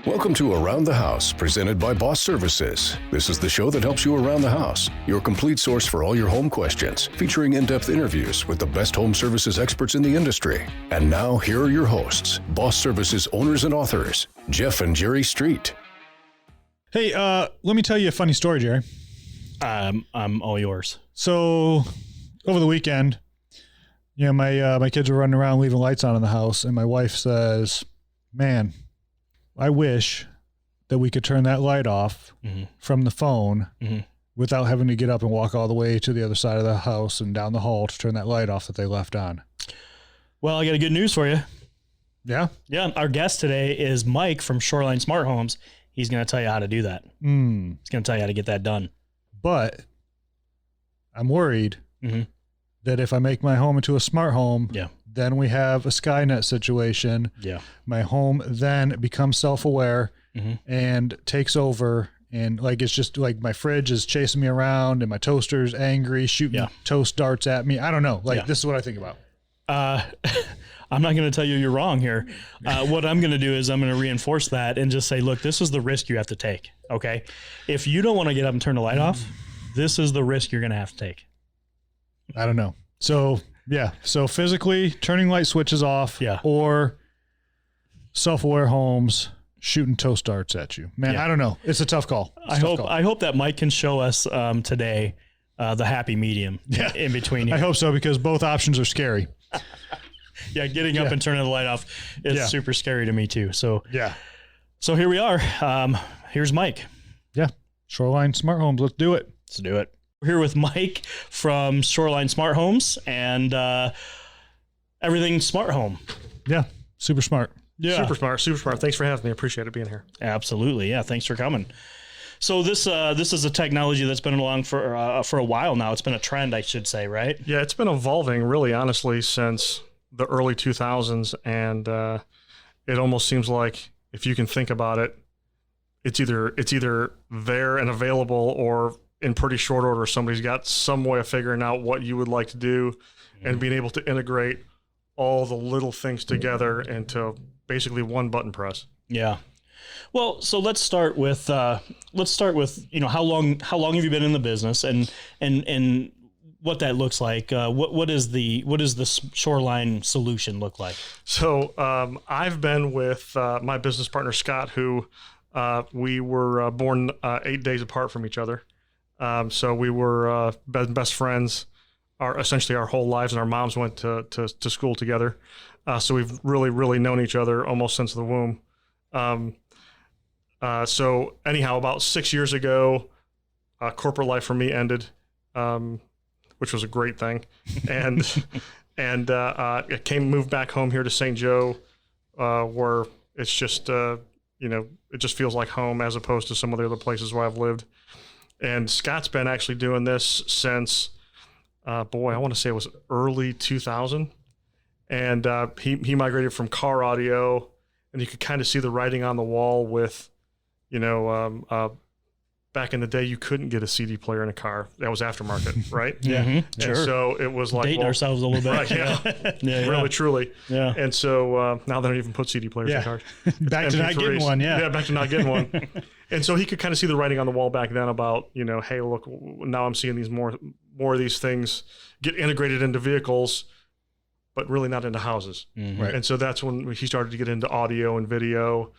Welcome to Around the House, presented by Boss Services. This is the show that helps you around the house. Your complete source for all your home questions, featuring in-depth interviews with the best home services experts in the industry. And now, here are your hosts, Boss Services owners and authors, Jeff and Jerry Street. Hey, let me tell you a funny story, Jerry. I'm all yours. So, over the weekend, my kids were running around leaving lights on in the house, and my wife says, "Man, I wish that we could turn that light off from the phone without having to get up and walk all the way to the other side of the house and down the hall to turn that light off that they left on." Well, I got a good news for you. Yeah? Yeah, our guest today is Mike from Shoreline Smart Homes. He's going to tell you how to do that. He's going to tell you how to get that done. But I'm worried that if I make my home into a smart home, then we have a Skynet situation. Yeah. My home then becomes self-aware and takes over. And like, it's just like my fridge is chasing me around and my toaster's angry, shooting toast darts at me. I don't know. This is what I think about. I'm not going to tell you you're wrong here. What I'm going to do is I'm going to reinforce that and just say, look, this is the risk you have to take. Okay. If you don't want to get up and turn the light off, this is the risk you're going to have to take. I don't know. So physically turning light switches off or self-aware homes shooting toast darts at you. Man, I don't know. It's a tough call. I hope that Mike can show us today the happy medium in between here. I hope so, because both options are scary. Getting up and turning the light off is super scary to me too. So here we are. Here's Mike. Yeah. Shoreline Smart Homes. Let's do it. We're here with Mike from Shoreline Smart Homes and everything smart home. Yeah. Super smart. Yeah. Super smart. Thanks for having me. I appreciate it being here. Absolutely. Yeah. Thanks for coming. So this is a technology that's been along for a while now. It's been a trend, I should say, right? Yeah, it's been evolving really honestly since the early 2000s, and it almost seems like, if you can think about it, it's either there and available, or in pretty short order somebody's got some way of figuring out what you would like to do and being able to integrate all the little things together into basically one button press. Yeah. Well, so let's start with how long have you been in the business and what that looks like? What does the Shoreline solution look like? So I've been with my business partner Scott, who we were born 8 days apart from each other. So we were best friends essentially our whole lives, and our moms went to school together. So we've really known each other almost since the womb. So anyhow, about 6 years ago, corporate life for me ended, which was a great thing. And I moved back home here to St. Joe, where it's just, it just feels like home as opposed to some of the other places where I've lived. And Scott's been actually doing this since, I want to say it was early 2000. And he migrated from car audio, and you could kind of see the writing on the wall with, back in the day, you couldn't get a CD player in a car. That was aftermarket, right? Sure. So it was like dating ourselves a little bit. Right, really, truly. Yeah. And so now they don't even put CD players in cars. Back to not getting one. Yeah, back to not getting one. And so he could kind of see the writing on the wall back then about, hey, look, now I'm seeing these more of these things get integrated into vehicles, but really not into houses. Right. And so that's when he started to get into audio and video,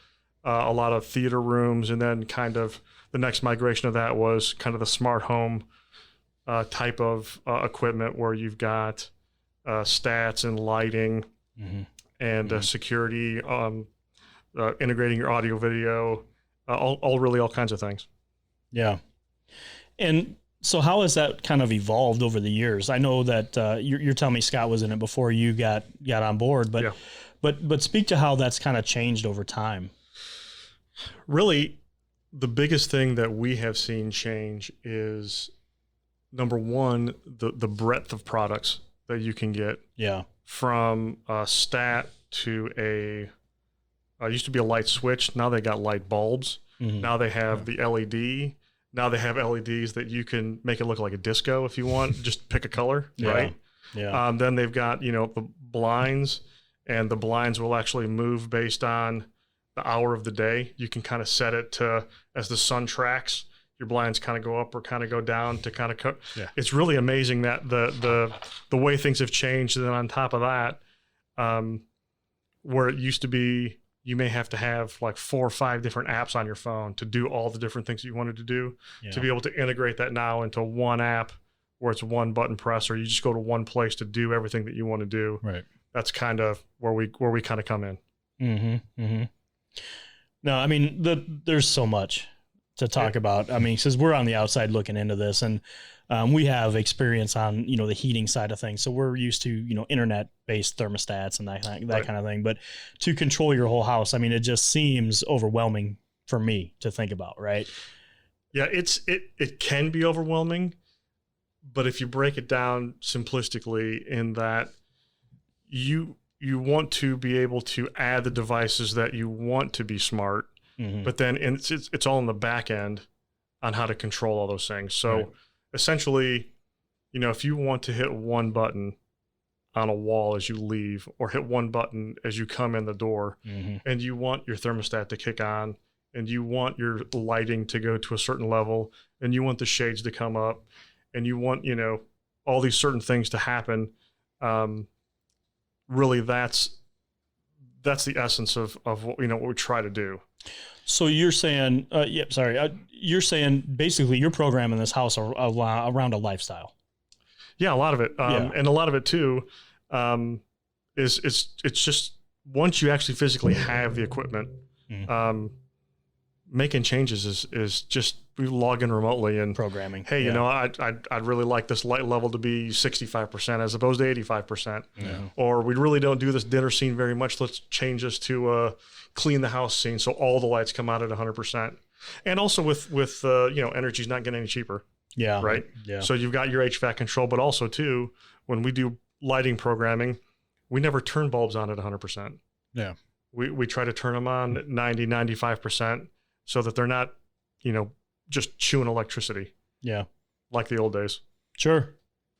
a lot of theater rooms, and then kind of the next migration of that was kind of the smart home type of equipment, where you've got stats and lighting and security, integrating your audio, video, all kinds of things. Yeah. And so how has that kind of evolved over the years? I know that you're telling me Scott was in it before you got on board, but speak to how that's kind of changed over time. Really, the biggest thing that we have seen change is, number one, the breadth of products that you can get. Yeah. From a stat to used to be a light switch. Now they got light bulbs. Now they have the LED. Now they have LEDs that you can make it look like a disco if you want. Just pick a color, right? Yeah. Then they've got, the blinds, and the blinds will actually move based on hour of the day. You can kind of set it to, as the sun tracks, your blinds kind of go up or kind of go down to kind of It's really amazing that the way things have changed. And then on top of that, where it used to be, you may have to have like 4 or 5 different apps on your phone to do all the different things you wanted to do, to be able to integrate that now into one app where it's one button press, or you just go to one place to do everything that you want to do. Right. That's kind of where we kind of come in. Mm-hmm. Mm-hmm. No, I mean, there's so much to talk about. I mean, since we're on the outside looking into this, and we have experience on, the heating side of things. So we're used to, internet-based thermostats and that kind of thing. But to control your whole house, I mean, it just seems overwhelming for me to think about, right? Yeah, it can be overwhelming. But if you break it down simplistically in that you want to be able to add the devices that you want to be smart, but then it's all in the back end on how to control all those things. So essentially, if you want to hit one button on a wall as you leave, or hit one button as you come in the door, and you want your thermostat to kick on, and you want your lighting to go to a certain level, and you want the shades to come up, and you want, all these certain things to happen, really that's the essence of what we try to do. So you're saying, you're saying basically you're programming this house around a lifestyle. Yeah, a lot of it. And a lot of it too, is it's just, once you actually physically have the equipment, making changes is just, we log in remotely and programming. Hey, I'd really like this light level to be 65% as opposed to 85%. Or we really don't do this dinner scene very much. Let's change this to clean the house scene, so all the lights come out at 100%. And also with energy's not getting any cheaper. Yeah. Right. Yeah. So you've got your HVAC control, but also too, when we do lighting programming, we never turn bulbs on at 100%. Yeah. We try to turn them on at 90, 95%, so that they're not, just chewing electricity. Yeah. Like the old days. Sure.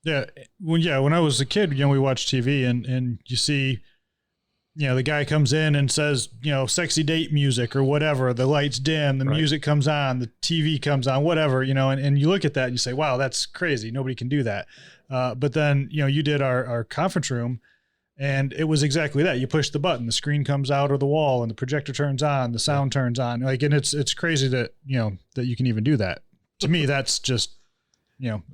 Yeah. When I was a kid, we watched TV and you see, the guy comes in and says, sexy date music or whatever, the lights dim, the music comes on, the TV comes on, whatever, and you look at that and you say, wow, that's crazy. Nobody can do that. But then, you did our conference room, and it was exactly that. You push the button, the screen comes out of the wall, and the projector turns on, the sound turns on. And it's crazy that, that you can even do that. To me, that's just,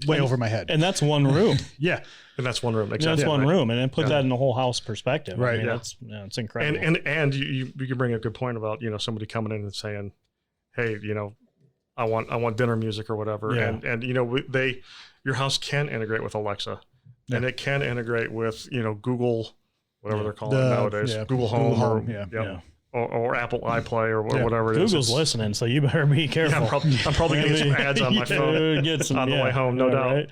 way over my head. And that's one room. Yeah. And that's one room. Exactly. That's one room. And then put that in the whole house perspective. Right. I mean, it's incredible. And you can bring a good point about, somebody coming in and saying, hey, I want dinner music or whatever. Yeah. And your house can integrate with Alexa. Yeah. And it can integrate with, Google, whatever they're calling it nowadays, Google Home, or Apple iPlay or whatever it is. Google's listening, so you better be careful. Yeah, I'm probably going to get some ads on my phone get some, on the way home, no doubt. Right?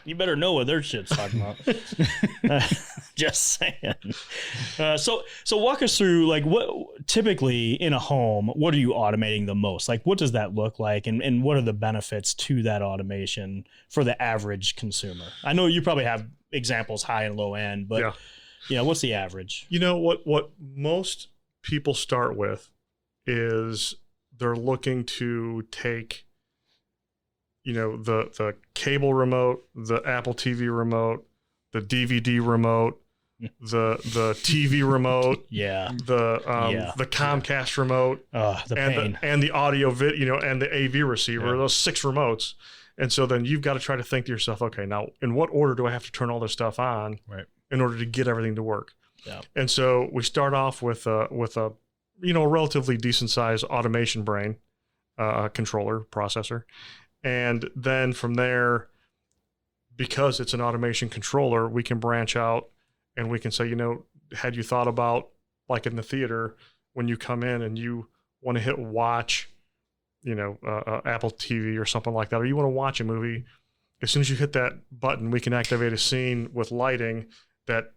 You better know what their shit's talking about. Just saying. So walk us through, like, what typically in a home, what are you automating the most? Like, what does that look like? And what are the benefits to that automation for the average consumer? I know you probably have examples high and low end, but what's the average? What most people start with is they're looking to take, the cable remote, the Apple TV remote, the DVD remote, the TV remote, the Comcast remote, and the audio and the AV receiver, those 6 remotes. And so then you've got to try to think to yourself, okay, now in what order do I have to turn all this stuff on in order to get everything to work? Yeah. And so we start off with a relatively decent sized automation brain, controller processor. And then from there, because it's an automation controller, we can branch out and we can say, had you thought about, like in the theater, when you come in and you want to hit watch, Apple TV or something like that, or you want to watch a movie, as soon as you hit that button, we can activate a scene with lighting that,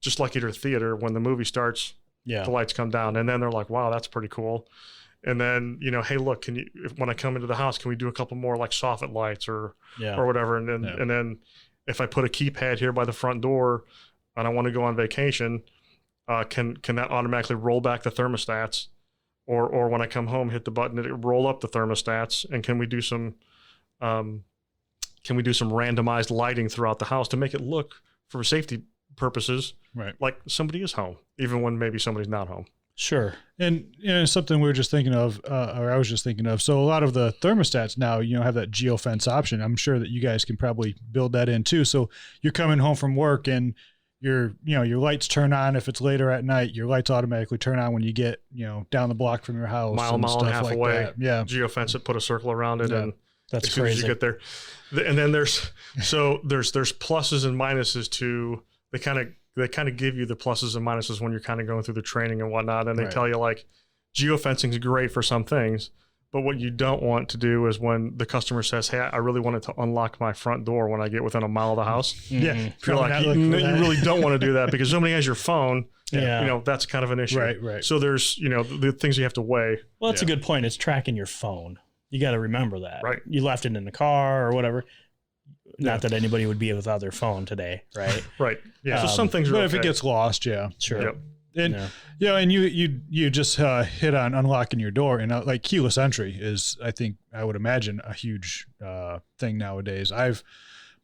just like at your theater, when the movie starts, the lights come down. And then they're like, wow, that's pretty cool. And then, hey, look, when I come into the house, can we do a couple more like soffit lights or whatever? And then if I put a keypad here by the front door and I want to go on vacation, Can that automatically roll back the thermostats, or when I come home, hit the button, it roll up the thermostats? And can we do some randomized lighting throughout the house to make it look, for safety purposes, Right. like somebody is home, even when maybe somebody's not home? Sure. And something we were just thinking of, or I was just thinking of. So a lot of the thermostats now, have that geofence option. I'm sure that you guys can probably build that in too. So you're coming home from work and your lights turn on. If it's later at night, your lights automatically turn on when you get, down the block from your house. Mile and and a half like away. that. Yeah. Geofence it, put a circle around it, and That's as soon as crazy. you get there, and then there's pluses and minuses to, they kind of give you the pluses and minuses when you're kind of going through the training and whatnot, and they Right. tell you, like, geofencing is great for some things, but what you don't want to do is when the customer says, "Hey, I really wanted to unlock my front door when I get within a mile of the house." Yeah. You're like, you really don't want to do that, because somebody has your phone. Yeah. That's kind of an issue. Right. So there's, the things you have to weigh. Well, that's a good point. It's tracking your phone. You got to remember that. Right. You left it in the car or whatever. Not that anybody would be without their phone today, right? Right. Yeah. So some things are But okay. if it gets lost, yeah. Sure. Yep. And and you just hit on unlocking your door, and like keyless entry is, I would imagine, a huge thing nowadays. I've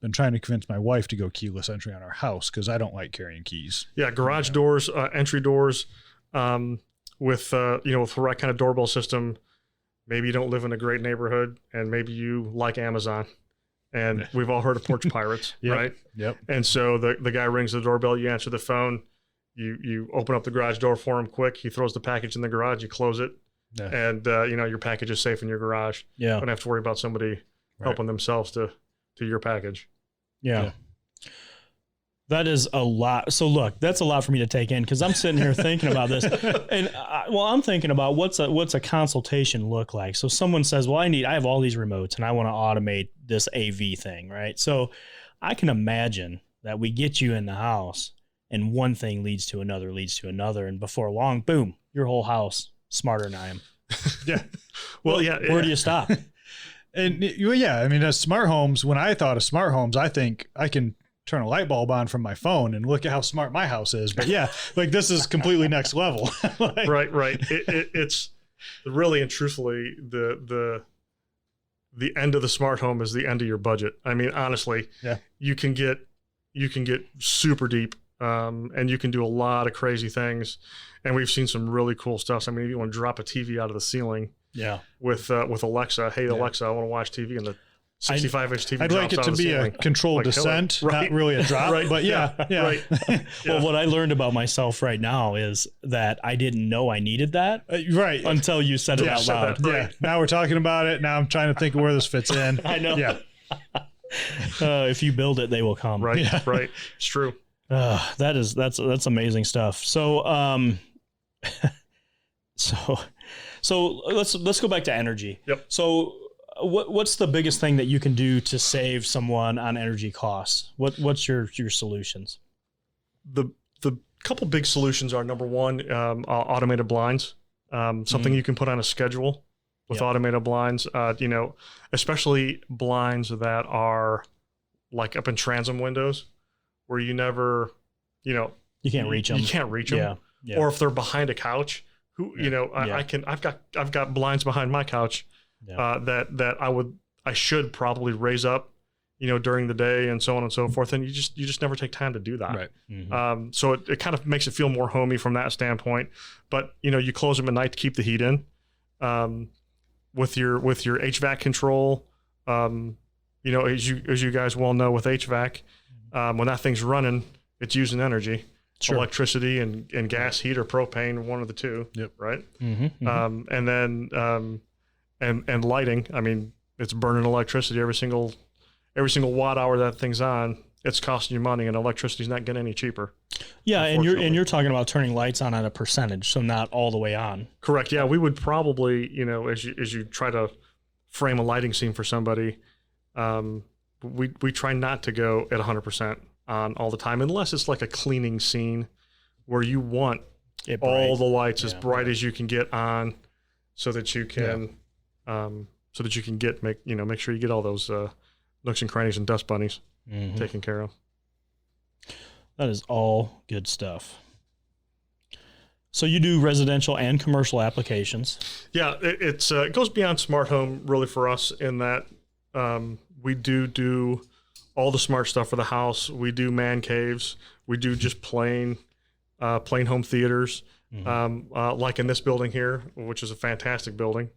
been trying to convince my wife to go keyless entry on our house because I don't like carrying keys. Yeah, garage doors, entry doors, with the right kind of doorbell system. Maybe you don't live in a great neighborhood, and maybe you like Amazon. And we've all heard of porch pirates, right? Yep. And so the guy rings the doorbell, you answer the phone, you open up the garage door for him quick. He throws the package in the garage, you close it, and your package is safe in your garage. Yeah. Don't have to worry about somebody helping themselves to your package. Yeah. That is a lot. So look, that's a lot for me to take in, because I'm sitting here thinking about this, and I'm thinking about what's a consultation look like. So someone says, well, I have all these remotes and I want to automate this AV thing, right? So I can imagine that we get you in the house and one thing leads to another, and before long, boom, your whole house smarter than I am. Yeah. Well, Where do you stop? And as smart homes, when I thought of smart homes, I think I can turn a light bulb on from my phone and look at how smart my house is. But like this is completely next level. Right. It's really and truthfully the end of the smart home is the end of your budget. I mean, honestly, you can get super deep, and you can do a lot of crazy things. And we've seen some really cool stuff. I mean, if you want to drop a TV out of the ceiling, with Alexa, hey Alexa, I want to watch TV, and the 65-inch TV. I'd like it to be a controlled descent, not really a drop. Right. But yeah. Right. Well, what I learned about myself right now is that I didn't know I needed that Right. until you said it out loud. Right. Yeah. Now we're talking about it. Now I'm trying to think of where this fits in. I know. Yeah. If you build it, they will come. Right. Right. It's true. That's amazing stuff. So, so let's go back to energy. Yep. So what's the biggest thing that you can do to save someone on energy costs? What's your solutions? The couple big solutions are, number one, automated blinds. Something you can put on a schedule with automated blinds. Especially blinds that are like up in transom windows where you never, you can't reach them. You can't reach them. Yeah. Or if they're behind a couch, I've got blinds behind my couch that I should probably raise up, during the day and so on and so forth. And you just never take time to do that. Right. Mm-hmm. So it kind of makes it feel more homey from that standpoint. But you close them at night to keep the heat in. With your HVAC control, as you guys well know, with HVAC, when that thing's running, it's using energy. Sure. Electricity and gas, heat, or propane, one of the two. Yep. Right. Mm-hmm. And then and lighting. I mean, it's burning electricity every single watt hour that thing's on. It's costing you money, and electricity's not getting any cheaper. Yeah, and you're talking about turning lights on at a percentage, so not all the way on. Correct. Yeah, we would probably, as you try to frame a lighting scene for somebody, we try not to go at 100% on all the time, unless it's like a cleaning scene where you want all the lights as bright as you can get on, so that you can make sure you get all those nooks and crannies and dust bunnies taken care of. That is all good stuff. So you do residential and commercial applications. Yeah, it goes beyond smart home really for us in that we do all the smart stuff for the house. We do man caves. We do just plain home theaters, like in this building here, which is a fantastic building.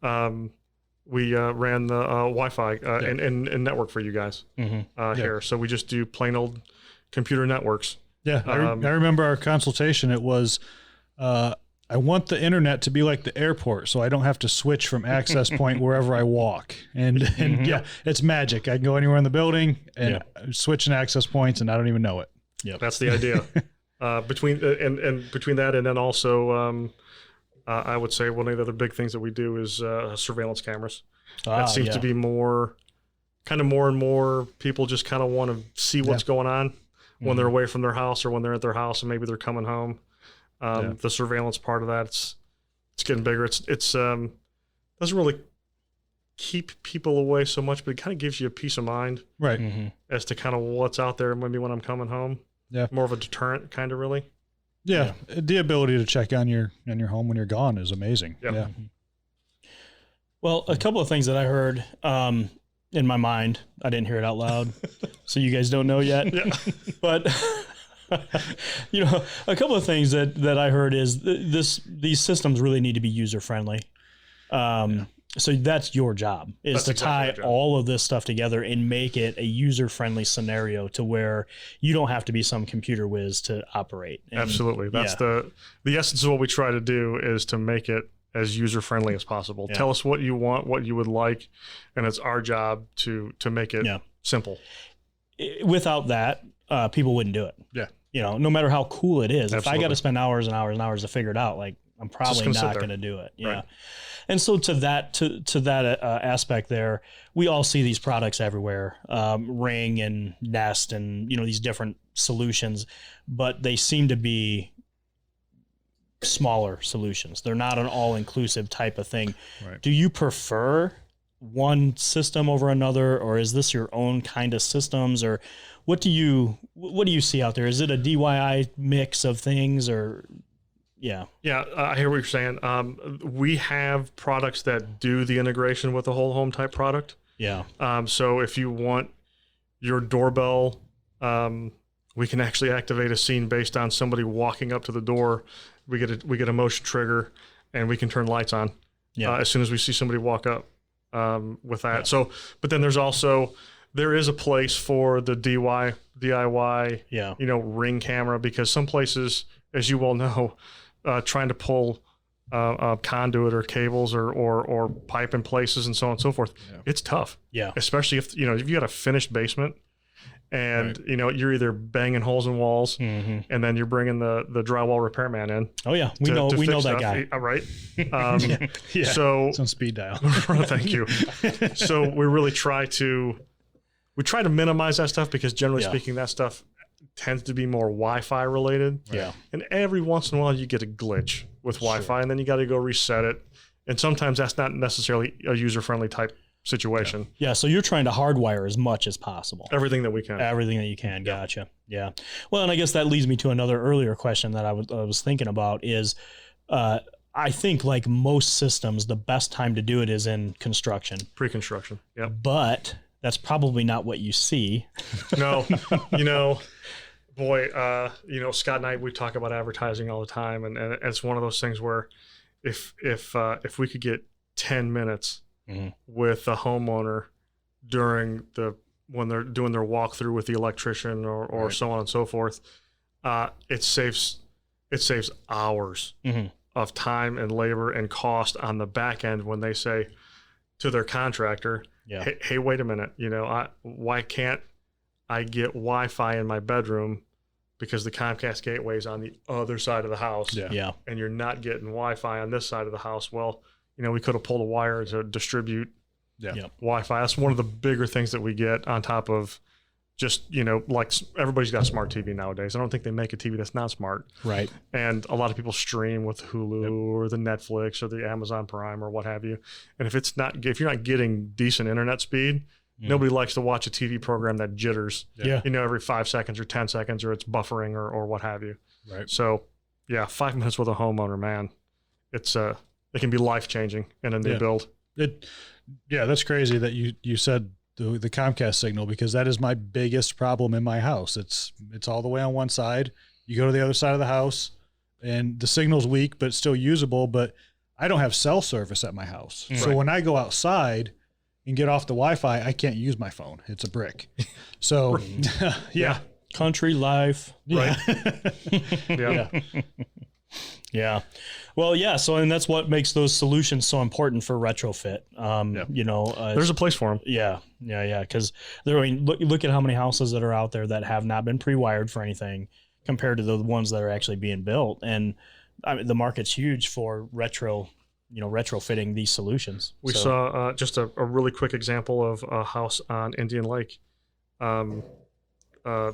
We ran the Wi-Fi and network for you guys here. So we just do plain old computer networks. Yeah, I remember our consultation. It was, I want the internet to be like the airport, so I don't have to switch from access point wherever I walk. And yeah, it's magic. I can go anywhere in the building and switch in access points, and I don't even know it. Yeah, that's the idea. Between that, and then also, I would say one of the other big things that we do is surveillance cameras. That seems to be more and more people just kind of want to see what's going on when they're away from their house or when they're at their house and maybe they're coming home. The surveillance part of that, it's getting bigger. It's doesn't really keep people away so much, but it kind of gives you a peace of mind, right? As to kind of what's out there maybe when I'm coming home. Yeah, more of a deterrent kind of really. Yeah, the ability to check on your home when you're gone is amazing. Yep. Yeah. Well, a couple of things that I heard in my mind, I didn't hear it out loud, so you guys don't know yet. Yeah. But a couple of things that I heard is these systems really need to be user friendly. So that's your job, is to tie all of this stuff together and make it a user-friendly scenario to where you don't have to be some computer whiz to operate. And absolutely. That's the essence of what we try to do, is to make it as user-friendly as possible. Yeah. Tell us what you want, what you would like, and it's our job to make it simple. Without that, people wouldn't do it. Yeah. No matter how cool it is. Absolutely. If I got to spend hours and hours and hours to figure it out, like, I'm probably not going to do it. Yeah. Right. And so to that aspect there, we all see these products everywhere, Ring and Nest and, these different solutions, but they seem to be smaller solutions. They're not an all-inclusive type of thing. Right. Do you prefer one system over another, or is this your own kind of systems, or what do you see out there? Is it a DIY mix of things, or... Yeah. I hear what you're saying. We have products that do the integration with the whole home type product. Yeah. So if you want your doorbell, we can actually activate a scene based on somebody walking up to the door. We get a motion trigger, and we can turn lights on as soon as we see somebody walk up with that. Yeah. So, but then there is a place for the DIY, Ring camera, because some places, as you well know, trying to pull conduit or cables or pipe in places and so on and so forth, it's tough. Yeah. Especially if you got a finished basement and, you're either banging holes in walls and then you're bringing the drywall repairman in. Oh yeah. We know that guy. Right. Yeah. So it's on speed dial. Thank you. So we really try to minimize that stuff, because generally speaking, that stuff tends to be more Wi-Fi related. Yeah. And every once in a while you get a glitch with Wi-Fi, and then you got to go reset it. And sometimes that's not necessarily a user-friendly type situation. Yeah. So you're trying to hardwire as much as possible. Everything that we can. Everything that you can. Gotcha. Yeah. Well, and I guess that leads me to another earlier question that I was thinking about is, I think like most systems, the best time to do it is in construction. Pre-construction. Yep. But that's probably not what you see. No, boy, Scott and I, we talk about advertising all the time, and it's one of those things where if we could get 10 minutes with a homeowner when they're doing their walkthrough with the electrician or so on and so forth, it saves hours of time and labor and cost on the back end when they say to their contractor, hey, wait a minute, why can't I get Wi-Fi in my bedroom, because the Comcast gateway is on the other side of the house. Yeah. And you're not getting Wi-Fi on this side of the house. Well, we could have pulled a wire to distribute Wi-Fi. That's one of the bigger things that we get on top of just, like everybody's got a smart TV nowadays. I don't think they make a TV that's not smart. Right. And a lot of people stream with Hulu or the Netflix or the Amazon Prime or what have you. And if you're not getting decent internet speed, nobody likes to watch a TV program that jitters, every 5 seconds or 10 seconds, or it's buffering or what have you. Right. So 5 minutes with a homeowner, man, it can be life-changing in a new build. That's crazy that you said the Comcast signal, because that is my biggest problem in my house. It's all the way on one side. You go to the other side of the house and the signal's weak, but it's still usable. But I don't have cell service at my house. Right. So when I go outside and get off the Wi-Fi, I can't use my phone. It's a brick. So yeah. Country life. Right. Yeah. Well, yeah. So, and that's what makes those solutions so important for retrofit. There's a place for them. Yeah. Because look at how many houses that are out there that have not been pre-wired for anything compared to the ones that are actually being built. And the market's huge for retrofitting these solutions. We saw just a really quick example of a house on Indian Lake. The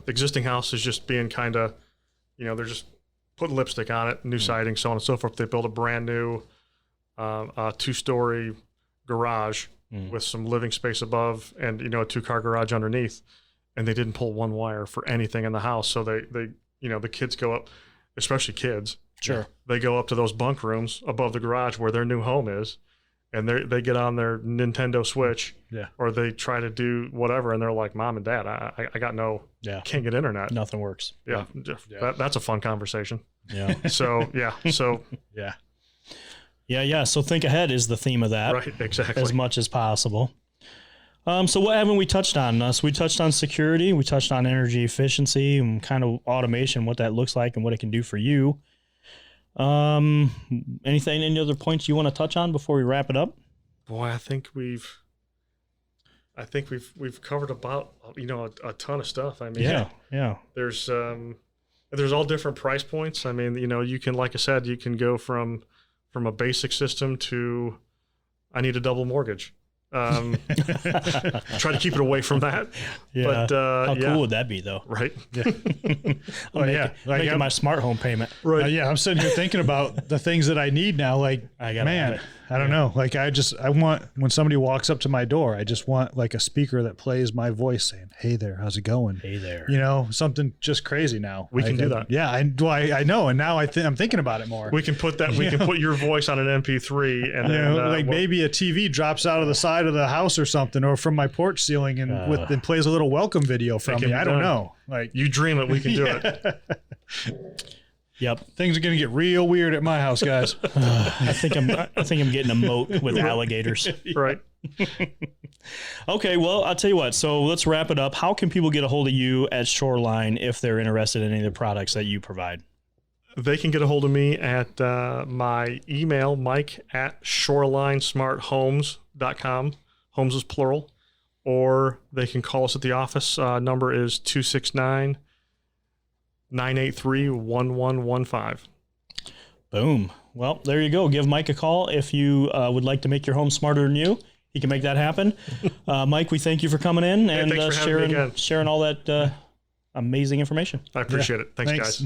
existing house is just being kind of, they're just putting lipstick on it, new siding, so on and so forth. They built a brand new 2-story garage with some living space above and, a 2-car garage underneath. And they didn't pull one wire for anything in the house. So they the kids go up, especially kids. Sure. They go up to those bunk rooms above the garage where their new home is. And they get on their Nintendo Switch, or they try to do whatever, and they're like, "Mom and Dad, I got can't get internet. Nothing works." Yeah. That's a fun conversation. Yeah. So So think ahead is the theme of that, right? Exactly. As much as possible. So what haven't we touched on? So we touched on security, we touched on energy efficiency, and kind of automation, what that looks like, and what it can do for you. Any other points you want to touch on before we wrap it up? Boy, I think we've covered about, a ton of stuff. I mean, yeah. There's all different price points. I mean, you can, like I said, you can go from a basic system to, I need a double mortgage. Try to keep it away from that. Yeah. But how cool would that be, though? Right. Yeah. Making my smart home payment. Right. I'm sitting here thinking about the things that I need now. Like, I don't know. Like, I want, when somebody walks up to my door, I just want like a speaker that plays my voice saying, "Hey there, how's it going? Hey there." Something just crazy now. We can do that. Yeah. I know. And now I'm thinking about it more. We can put that, we can put your voice on an MP3 and then, maybe a TV drops out of the side of the house or something, or from my porch ceiling and plays a little welcome video from me. I don't know. Like, you dream it, we can do it. Yep. Things are going to get real weird at my house, guys. I think I'm getting a moat with alligators. Right. Okay, well, I'll tell you what. So let's wrap it up. How can people get a hold of you at Shoreline if they're interested in any of the products that you provide? They can get a hold of me at my email, mike@shorelinesmarthomes.com. Homes is plural. Or they can call us at the office. Number is 269-983-1115. Boom. Well, there you go. Give Mike a call if you would like to make your home smarter than you. He can make that happen. Mike, we thank you for coming in and sharing all that amazing information. I appreciate it. Thanks, guys.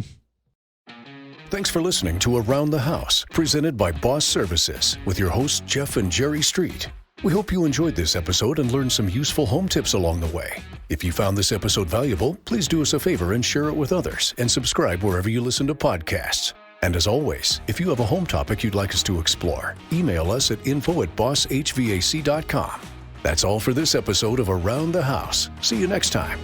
Thanks for listening to Around the House, presented by Boss Services, with your hosts Jeff and Jerry Street. We hope you enjoyed this episode and learned some useful home tips along the way. If you found this episode valuable, please do us a favor and share it with others, and subscribe wherever you listen to podcasts. And as always, if you have a home topic you'd like us to explore, email us at info@bosshvac.com. That's all for this episode of Around the House. See you next time.